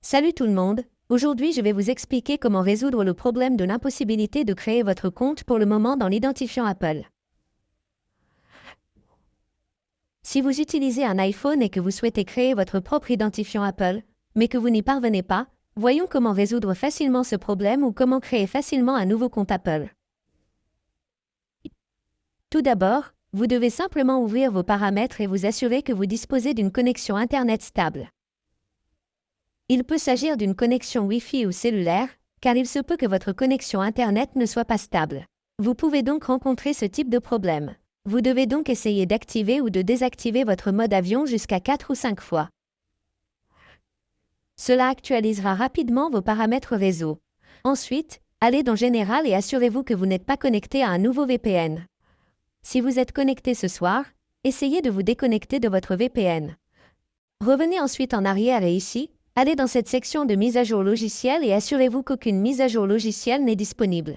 Salut tout le monde, aujourd'hui je vais vous expliquer comment résoudre le problème de l'impossibilité de créer votre compte pour le moment dans l'identifiant Apple. Si vous utilisez un iPhone et que vous souhaitez créer votre propre identifiant Apple, mais que vous n'y parvenez pas, voyons comment résoudre facilement ce problème ou comment créer facilement un nouveau compte Apple. Tout d'abord, vous devez simplement ouvrir vos paramètres et vous assurer que vous disposez d'une connexion Internet stable. Il peut s'agir d'une connexion Wi-Fi ou cellulaire, car il se peut que votre connexion Internet ne soit pas stable. Vous pouvez donc rencontrer ce type de problème. Vous devez donc essayer d'activer ou de désactiver votre mode avion jusqu'à 4 ou 5 fois. Cela actualisera rapidement vos paramètres réseau. Ensuite, allez dans Général et assurez-vous que vous n'êtes pas connecté à un nouveau VPN. Si vous êtes connecté ce soir, essayez de vous déconnecter de votre VPN. Revenez ensuite en arrière et ici, allez dans cette section de mise à jour logiciel et assurez-vous qu'aucune mise à jour logiciel n'est disponible.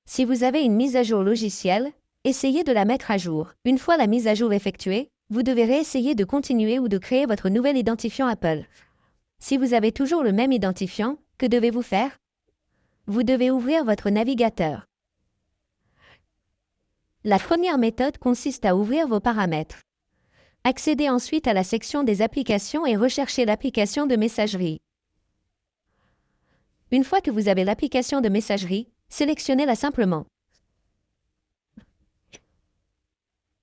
Si vous avez une mise à jour logiciel, essayez de la mettre à jour. Une fois la mise à jour effectuée, vous devez réessayer de continuer ou de créer votre nouvel identifiant Apple. Si vous avez toujours le même identifiant, que devez-vous faire? Vous devez ouvrir votre navigateur. La première méthode consiste à ouvrir vos paramètres. Accédez ensuite à la section des applications et recherchez l'application de messagerie. Une fois que vous avez l'application de messagerie, sélectionnez-la simplement.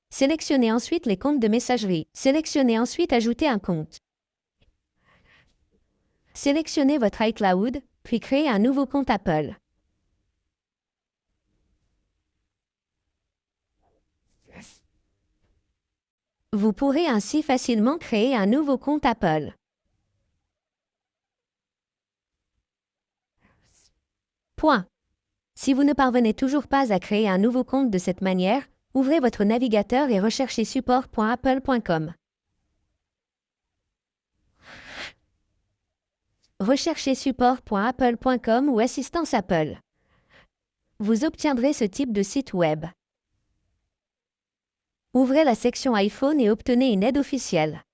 Sélectionnez ensuite les comptes de messagerie. Sélectionnez ensuite Ajouter un compte. Sélectionnez votre iCloud, puis créez un nouveau compte Apple. Vous pourrez ainsi facilement créer un nouveau compte Apple. Point. Si vous ne parvenez toujours pas à créer un nouveau compte de cette manière, ouvrez votre navigateur et recherchez support.apple.com. Recherchez support.apple.com ou assistance Apple. Vous obtiendrez ce type de site web. Ouvrez la section iPhone et obtenez une aide officielle.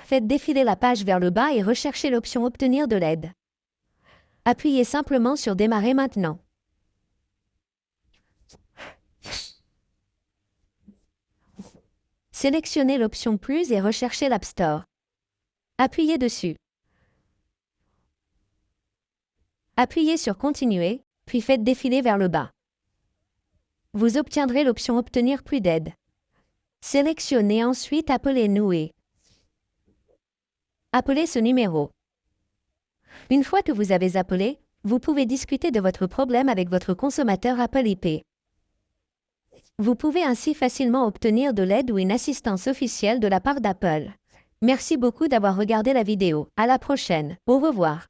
Faites défiler la page vers le bas et recherchez l'option Obtenir de l'aide. Appuyez simplement sur Démarrer maintenant. Sélectionnez l'option Plus et recherchez l'App Store. Appuyez dessus. Appuyez sur Continuer, puis faites défiler vers le bas. Vous obtiendrez l'option Obtenir plus d'aide. Sélectionnez ensuite Appelez-nous et appelez ce numéro. Une fois que vous avez appelé, vous pouvez discuter de votre problème avec votre consommateur Apple IP. Vous pouvez ainsi facilement obtenir de l'aide ou une assistance officielle de la part d'Apple. Merci beaucoup d'avoir regardé la vidéo. À la prochaine. Au revoir.